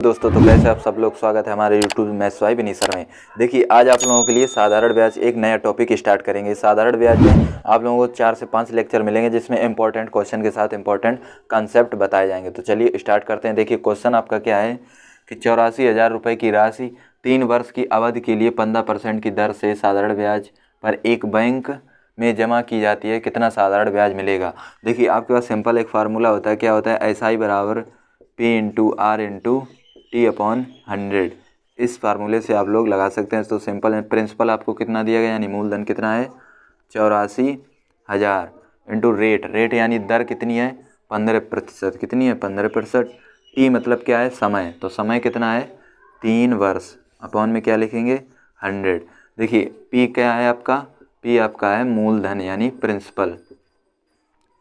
दोस्तों तो कैसे आप सब लोग, स्वागत है हमारे यूट्यूब मैथ्स वाई विनी सर में। देखिए आज आप लोगों के लिए साधारण ब्याज एक नया टॉपिक स्टार्ट करेंगे। साधारण ब्याज में आप लोगों को 4 से 5 लेक्चर मिलेंगे जिसमें इंपॉर्टेंट क्वेश्चन के साथ इंपॉर्टेंट कंसेप्ट बताए जाएंगे। तो चलिए स्टार्ट करते हैं। देखिए क्वेश्चन आपका क्या है कि 84,000 रुपये की राशि 3 वर्ष की अवधि के लिए 15% की दर से साधारण ब्याज पर एक बैंक में जमा की जाती है, कितना साधारण ब्याज मिलेगा। देखिए आपके पास सिंपल एक फार्मूला होता है, क्या होता है, SI बराबर P into R into T upon 100। इस फार्मूले से आप लोग लगा सकते हैं। तो सिंपल प्रिंसिपल आपको कितना दिया गया, यानी मूलधन कितना है 84,000 इंटू रेट यानी दर कितनी है 15%, कितनी है 15%। टी मतलब क्या है समय, तो समय कितना है 3 वर्ष, अपॉन में क्या लिखेंगे 100। देखिए पी क्या है आपका, पी आपका है मूलधन यानी प्रिंसिपल,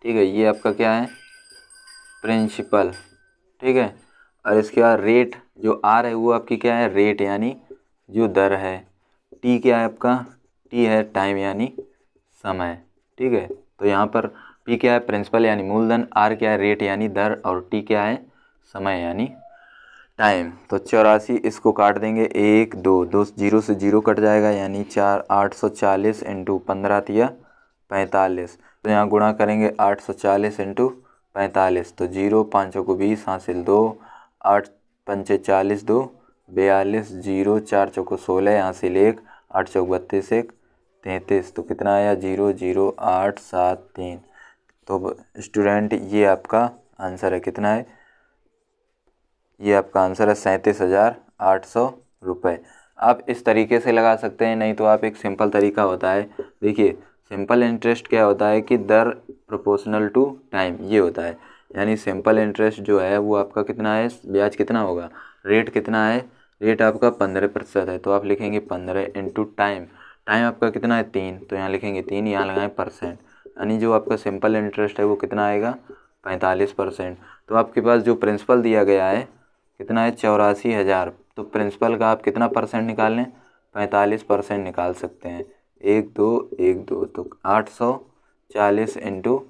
ठीक है, ये आपका क्या है प्रिंसिपल, ठीक है। और इसके बाद रेट जो आर है वो आपकी क्या है रेट यानी जो दर है। टी क्या है आपका, टी है टाइम यानी समय, ठीक है। तो यहाँ पर पी क्या है प्रिंसिपल यानी मूलधन, आर क्या है रेट यानी दर, और टी क्या है समय यानी टाइम। तो 84 इसको काट देंगे, 1 2 2 0 से 0 कट जाएगा, यानी 4 840 इंटू 15 तिया 45। तो यहाँ गुणा करेंगे 840 इंटू 45, तो 0 5 को 20 हासिल 2, 8 पंचे 40 2 42, 0 4 चौको 16 हासिल 1, 8 चौक 32 1 33। तो कितना आया 0 0 8 7 3। तो स्टूडेंट ये आपका आंसर है, कितना है, ये आपका आंसर है 37,800 रुपये। आप इस तरीके से लगा सकते हैं, नहीं तो आप एक सिंपल तरीका होता है। देखिए सिंपल इंटरेस्ट क्या होता है कि दर प्रोपोर्शनल टू टाइम, ये होता है। यानी सिंपल इंटरेस्ट जो है वो आपका कितना है, ब्याज कितना होगा, रेट कितना है, रेट आपका 15% है, तो आप लिखेंगे 15 इंटू टाइम, टाइम आपका कितना है 3, तो यहाँ लिखेंगे 3, यहाँ लगाएं %, यानी जो आपका सिंपल इंटरेस्ट है वो कितना आएगा 45%। तो आपके पास जो प्रिंसिपल दिया गया है कितना है 84,000, तो प्रिंसिपल का आप कितना परसेंट निकाल लें 45% निकाल सकते हैं, 1 2 1 2, तो 840 इंटू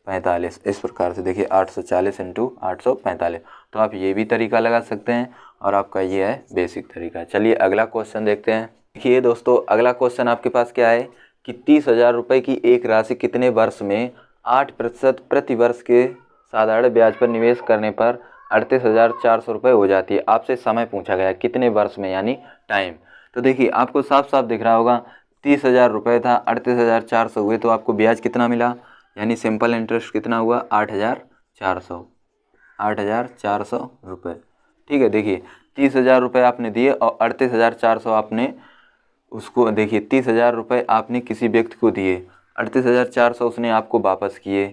45। इस प्रकार से देखिए 840 इंटू 845। तो आप ये भी तरीका लगा सकते हैं और आपका ये है बेसिक तरीका। चलिए अगला क्वेश्चन देखते हैं। देखिए दोस्तों अगला क्वेश्चन आपके पास क्या है कि 30,000 रुपये की एक राशि कितने वर्ष में 8% प्रति वर्ष के साधारण ब्याज पर निवेश करने पर 38,400 रुपये हो जाती है। आपसे समय पूछा गया कितने वर्ष में, यानी टाइम। तो देखिए आपको साफ साफ दिख रहा होगा 30,000 रुपये था, 38,400 हुए, तो आपको ब्याज कितना मिला, यानी सिंपल इंटरेस्ट कितना हुआ 8,400 रुपये, ठीक है। देखिए 30,000 रुपये आपने दिए और 38,400 आपने उसको, देखिए 30,000 रुपये आपने किसी व्यक्ति को दिए, 38,400 उसने आपको वापस किए,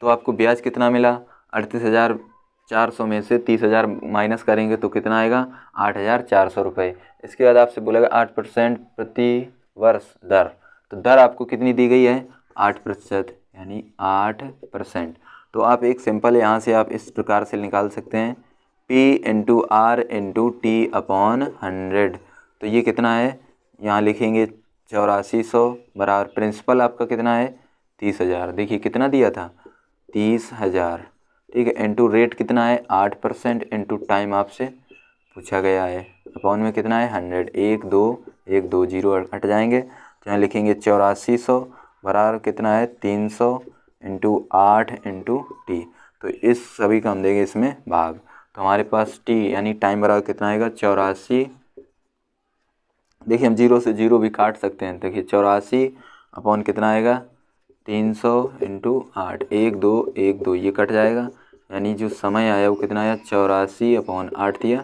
तो आपको ब्याज कितना मिला 38,400 में से 30,000 माइनस करेंगे तो कितना आएगा 8,400 रुपये। इसके बाद आपसे बोलेगा 8% प्रति वर्ष दर, तो दर आपको कितनी दी गई है 8%, यानी 8%। तो आप एक सिंपल यहाँ से आप इस प्रकार से निकाल सकते हैं P into R into T upon 100। तो ये कितना है, यहाँ लिखेंगे 8400 बराबर प्रिंसिपल आपका कितना है 30,000, देखिए कितना दिया था 30,000, ठीक है, इंटू रेट कितना है 8% इंटू टाइम आपसे पूछा गया है, अपॉन में कितना है 100, 1 2 1 2 0 हट जाएंगे, तो यहाँ लिखेंगे 8400 बराबर कितना है 300 इंटू 8 इंटू टी। तो इस सभी का हम देंगे इसमें भाग, तो हमारे पास टी यानी टाइम बराबर कितना आएगा 84। देखिए हम 0 से 0 भी काट सकते हैं, देखिए 84 अपॉन कितना आएगा 300 इंटू 8, 1 2 1 2 ये कट जाएगा, यानी जो समय आया वो कितना आया 84 अपॉन 8 दिया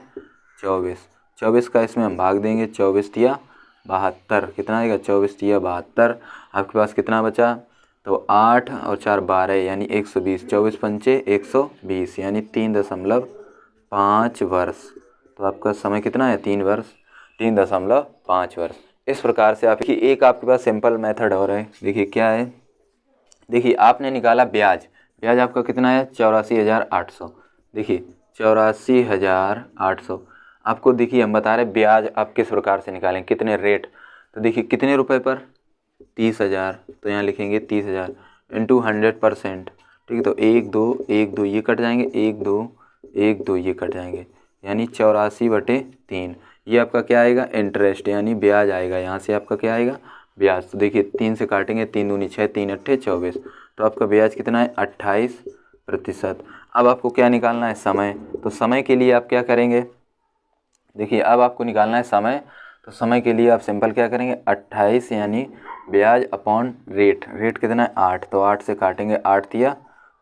24, 24 का इसमें हम भाग देंगे, 24 दिया 72, कितना आएगा 24 दिया 72। आपके पास कितना बचा, तो 8 और 4 12, यानी 120, 24 पंचे 120, यानी 3.5 वर्ष। तो आपका समय कितना है 3 वर्ष, 3.5 वर्ष। इस प्रकार से आपकी एक आपके पास सिंपल मेथड और है। देखिए क्या है, देखिए आपने निकाला ब्याज, ब्याज आपका कितना है 84,800, देखिए 84,800। आपको देखिए हम बता रहे ब्याज आप किस प्रकार से निकालें, कितने रेट, तो देखिए कितने रुपए पर 30,000, तो यहाँ लिखेंगे 30,000 इंटू 100%, ठीक है। तो 1 2 1 2 ये कट जाएंगे, 1 2 1 2 ये कट जाएंगे, यानी 84/3। ये आपका क्या आएगा, इंटरेस्ट यानी ब्याज आएगा। यहाँ से आपका क्या आएगा, ब्याज। तो देखिए 3 से काटेंगे, 3 दूनी 6, 3 अट्ठे 24, तो आपका ब्याज कितना है, 28%। अब आपको क्या निकालना है, समय। तो समय के लिए आप क्या करेंगे, देखिए अब आपको निकालना है समय। तो समय के लिए आप सिंपल क्या करेंगे, 28 यानी ब्याज अपॉन रेट। रेट कितना है, 8, तो 8 से काटेंगे, 8 दिया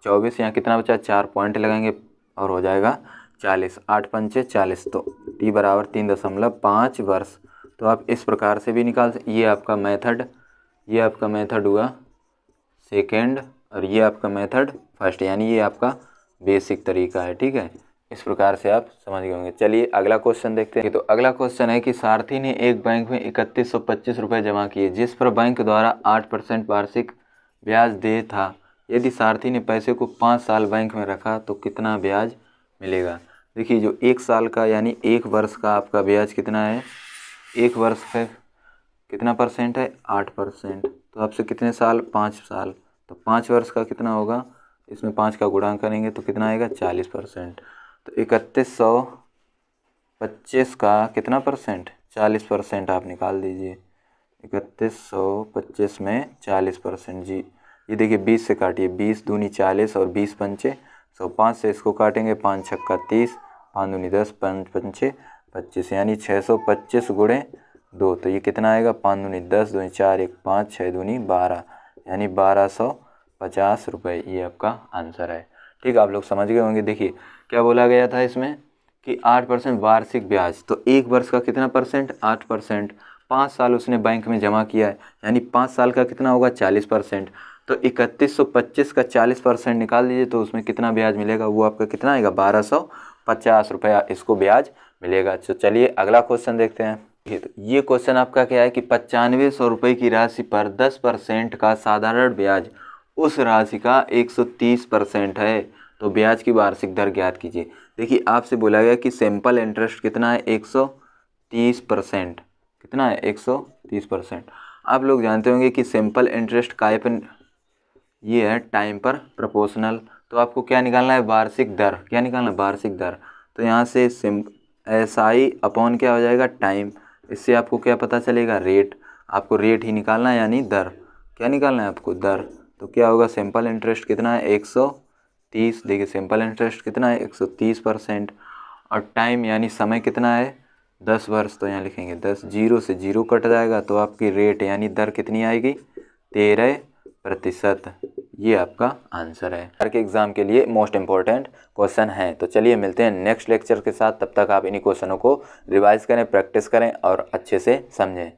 24, यहाँ कितना बचा, 4 पॉइंट लगाएंगे और हो जाएगा 40। 8 पंचे 40, तो टी बराबर 3.5 वर्ष। तो आप इस प्रकार से भी निकाल सकते। ये आपका मेथड हुआ सेकेंड और ये आपका मेथड फर्स्ट, यानी ये आपका बेसिक तरीका है। ठीक है, इस प्रकार से आप समझ गए होंगे। चलिए अगला क्वेश्चन देखते हैं। तो अगला क्वेश्चन है कि सारथी ने एक बैंक में 3125 रुपये जमा किए, जिस पर बैंक द्वारा 8% वार्षिक ब्याज दे था। यदि सारथी ने पैसे को 5 साल बैंक में रखा तो कितना ब्याज मिलेगा। देखिए जो 1 साल का यानी 1 वर्ष का आपका ब्याज कितना है, 1 वर्ष का कितना परसेंट है, 8%। तो आपसे कितने साल, 5 साल, तो 5 वर्ष का कितना होगा, इसमें 5 का गुणा करेंगे तो कितना आएगा, 40%। तो 3125 का कितना परसेंट, 40% आप निकाल दीजिए। 3125 में 40% जी। ये देखिए 20 से काटिए, 20 दूनी 40 और 20 पंचे 100, 5 से इसको काटेंगे, 5 छक्का 30, 5 दूनी 10, 5 पंचे 25, यानी 625 गुणे 2, तो ये कितना आएगा, 5 दूनी 10, दूनी 4, 1 5, 6 दूनी 12, यानी 1250 रुपये। ये आपका आंसर है। ठीक, आप लोग समझ गए होंगे। देखिए क्या बोला गया था इसमें कि 8% वार्षिक ब्याज, तो 1 वर्ष का कितना परसेंट, 8%। 5 साल उसने बैंक में जमा किया है, यानी 5 साल का कितना होगा, 40%। तो 3125 का 40% निकाल दीजिए, तो उसमें कितना ब्याज मिलेगा, वो आपका कितना आएगा, 1250 रुपया इसको ब्याज मिलेगा। तो चलिए अगला क्वेश्चन देखते हैं। तो ये क्वेश्चन आपका क्या है कि 9500 रुपये की राशि पर 10% का साधारण ब्याज उस राशि का 130% है, तो ब्याज की वार्षिक दर ज्ञात कीजिए। देखिए आपसे बोला गया कि सिंपल इंटरेस्ट कितना है, 130%। कितना है, 130%। आप लोग जानते होंगे कि सिंपल इंटरेस्ट का ये है टाइम पर प्रोपोर्शनल। तो आपको क्या निकालना है, वार्षिक दर। क्या निकालना है, वार्षिक दर। तो यहाँ से SI अपॉन क्या हो जाएगा, टाइम। इससे आपको क्या पता चलेगा, रेट। आपको रेट ही निकालना है, यानी दर। क्या निकालना है आपको, दर। तो क्या होगा, सिंपल इंटरेस्ट कितना है, 130। देखिए सिंपल इंटरेस्ट कितना है, 130%। और टाइम यानी समय कितना है, 10 वर्ष। तो यहाँ लिखेंगे 10, 0 से 0 कट जाएगा, तो आपकी रेट यानी दर कितनी आएगी, 13%। ये आपका आंसर है। हर के एग्ज़ाम के लिए मोस्ट इम्पॉर्टेंट क्वेश्चन है। तो चलिए मिलते हैं नेक्स्ट लेक्चर के साथ। तब तक आप इन्हीं क्वेश्चनों को रिवाइज करें, प्रैक्टिस करें और अच्छे से समझें।